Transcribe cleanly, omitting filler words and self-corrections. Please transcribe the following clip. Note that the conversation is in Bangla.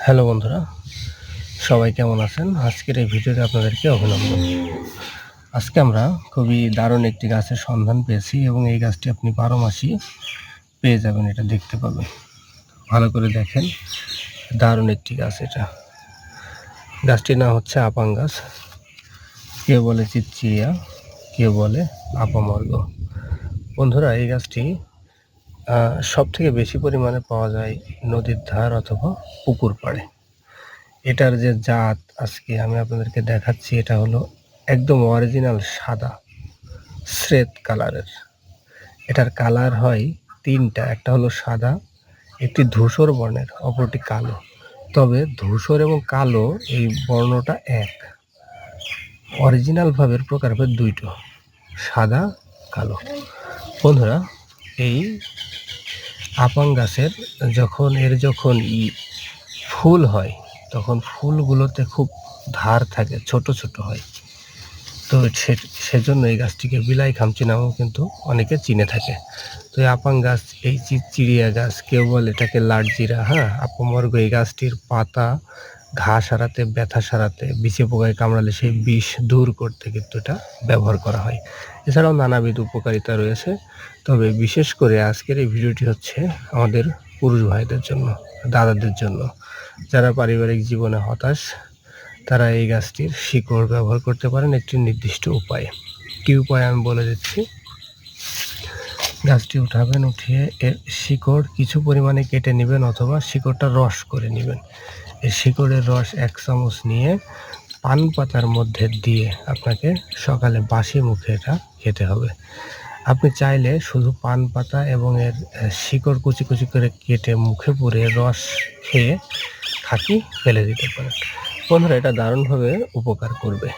হ্যালো বন্ধুরা, সবাই কেমন আছেন? আজকের এই ভিডিওতে আপনাদেরকে অভিনন্দন। আজকে আমরা খুবই দারুণ একটি গাছের সন্ধান পেয়েছি এবং এই গাছটি আপনি 12 মাসই পেয়ে যাবেন, এটা দেখতে পাবেন। ভালো করে দেখেন, দারুণ একটি গাছ এটা। গাছটির নাম হচ্ছে আপাং গাছ। কেউ বলে চিচিয়া, কেউ বলে আপামর্গ। বন্ধুরা, এই গাছটি সবথেকে বেশি পরিমাণে পাওয়া যায় নদীর ধার অথবা পুকুর পাড়ে। এটার যে জাত আজকে আমি আপনাদেরকে দেখাচ্ছি, এটা হলো একদম অরিজিনাল সাদা শ্বেত কালারের। এটার কালার হয় তিনটা, একটা হলো সাদা, একটি ধূসর বর্ণের, অপরটি কালো। তবে ধূসর এবং কালো এই বর্ণটা এক, অরিজিনাল ভাবের প্রকারভেদ দুইটো, সাদা কালো। বন্ধুরা, এই আপাং গাছের যখন ফুল হয়, তখন ফুলগুলোতে খুব ধার থাকে, ছোট ছোট হয়। তো সেজন্য এই গাছটিকে বিলাই খামচি নামেও কিন্তু অনেকে চিনে থাকে। তো এই আপাং গাছ, এই চিড়িয়া গাছ, কেউ বলে এটাকে লাটজিরা, আপামর্গ। এই গাছটির পাতা ঘা সারাতে, ব্যথা সারাতে, বিছে পোকায় কামড়ালে সেই বিষ দূর করতে কিন্তু এটা ব্যবহার করা হয়। এছাড়াও নানাবিধ উপকারিতা রয়েছে। তবে বিশেষ করে আজকের এই ভিডিওটি হচ্ছে আমাদের পুরুষ ভাইদের জন্য, দাদাদের জন্য, যারা পারিবারিক জীবনে হতাশ, তারা এই গাছটির শিকড় ব্যবহার করতে পারেন একটি নির্দিষ্ট উপায়ে। কী উপায় আমি বলে দিচ্ছি। গাছটি উঠাবেন, উঠিয়ে এর শিকড় কিছু পরিমাণে কেটে নেবেন অথবা শিকড়টা রস করে নেবেন। এই শিকড়ের রস 1 চামচ নিয়ে পান পাতার মধ্যে দিয়ে আপনাকে সকালে বাসি মুখে এটা খেতে হবে। আপনি চাইলে শুধু পান পাতা এবং এর শিকড় কুচি কুচি করে কেটে মুখে পুরে রস খেয়ে ফাঁকি ফেলে দিতে পারেন। বন্ধুরা, এটা দারুণভাবে উপকার করবে।